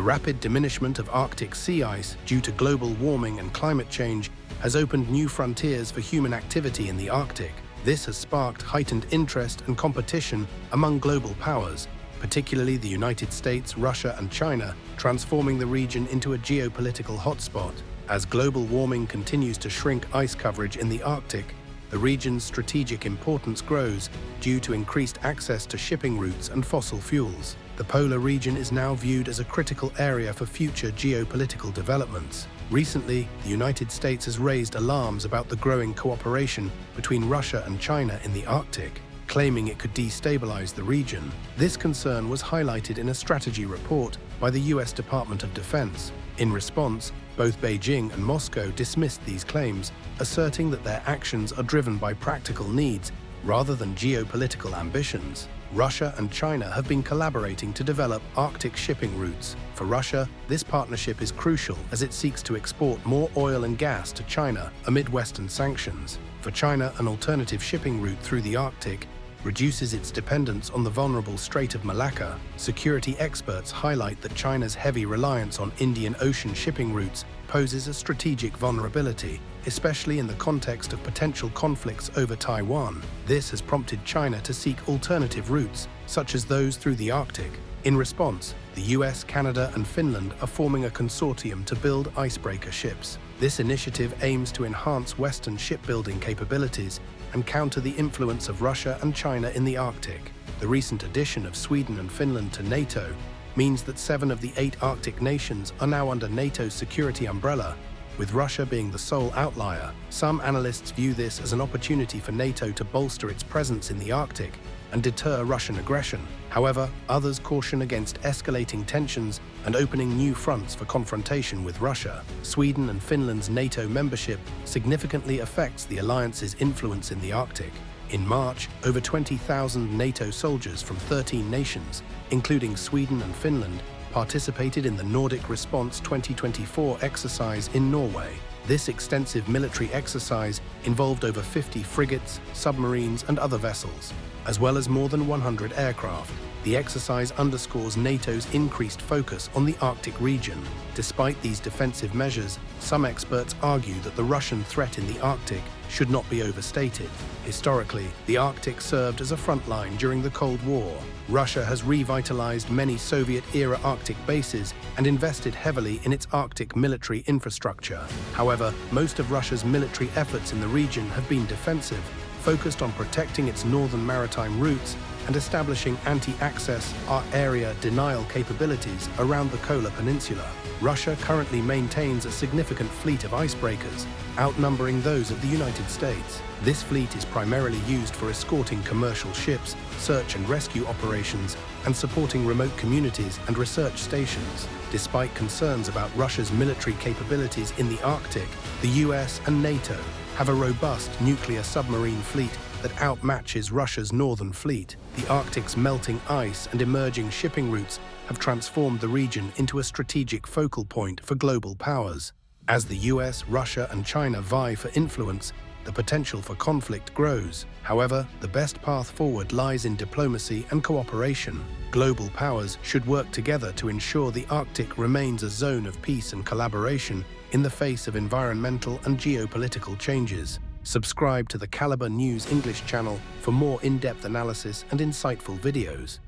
rapid diminishment of Arctic sea ice due to global warming and climate change has opened new frontiers for human activity in the Arctic. This has sparked heightened interest and competition among global powers, particularly the United States, Russia, and China, transforming the region into a geopolitical hotspot. As global warming continues to shrink ice coverage in the Arctic, the region's strategic importance grows due to increased access to shipping routes and fossil fuels. The polar region is now viewed as a critical area for future geopolitical developments. Recently, the United States has raised alarms about the growing cooperation between Russia and China in the Arctic, claiming it could destabilize the region. This concern was highlighted in a strategy report by the US Department of Defense. In response, both Beijing and Moscow dismissed these claims, asserting that their actions are driven by practical needs rather than geopolitical ambitions. Russia and China have been collaborating to develop Arctic shipping routes. For Russia, this partnership is crucial as it seeks to export more oil and gas to China amid Western sanctions. For China, an alternative shipping route through the Arctic reduces its dependence on the vulnerable Strait of Malacca. Security experts highlight that China's heavy reliance on Indian Ocean shipping routes poses a strategic vulnerability, especially in the context of potential conflicts over Taiwan. This has prompted China to seek alternative routes, such as those through the Arctic. In response, the US, Canada, and Finland are forming a consortium to build icebreaker ships. This initiative aims to enhance Western shipbuilding capabilities and counter the influence of Russia and China in the Arctic. The recent addition of Sweden and Finland to NATO means that 7 of the 8 Arctic nations are now under NATO's security umbrella, with Russia being the sole outlier. Some analysts view this as an opportunity for NATO to bolster its presence in the Arctic and deter Russian aggression. However, others caution against escalating tensions and opening new fronts for confrontation with Russia. Sweden and Finland's NATO membership significantly affects the alliance's influence in the Arctic. In March, over 20,000 NATO soldiers from 13 nations, including Sweden and Finland, participated in the Nordic Response 2024 exercise in Norway. This extensive military exercise involved over 50 frigates, submarines, and other vessels, as well as more than 100 aircraft. The exercise underscores NATO's increased focus on the Arctic region. Despite these defensive measures, some experts argue that the Russian threat in the Arctic should not be overstated. Historically, the Arctic served as a front line during the Cold War. Russia has revitalized many Soviet-era Arctic bases and invested heavily in its Arctic military infrastructure. However, most of Russia's military efforts in the region have been defensive, focused on protecting its northern maritime routes and establishing anti-access area denial capabilities around the Kola Peninsula. Russia currently maintains a significant fleet of icebreakers, outnumbering those of the United States. This fleet is primarily used for escorting commercial ships, search and rescue operations, and supporting remote communities and research stations. Despite concerns about Russia's military capabilities in the Arctic, the US and NATO have a robust nuclear submarine fleet that outmatches Russia's northern fleet. The Arctic's melting ice and emerging shipping routes have transformed the region into a strategic focal point for global powers. As the US, Russia, and China vie for influence, the potential for conflict grows. However, the best path forward lies in diplomacy and cooperation. Global powers should work together to ensure the Arctic remains a zone of peace and collaboration in the face of environmental and geopolitical changes. Subscribe to the Caliber News English channel for more in-depth analysis and insightful videos.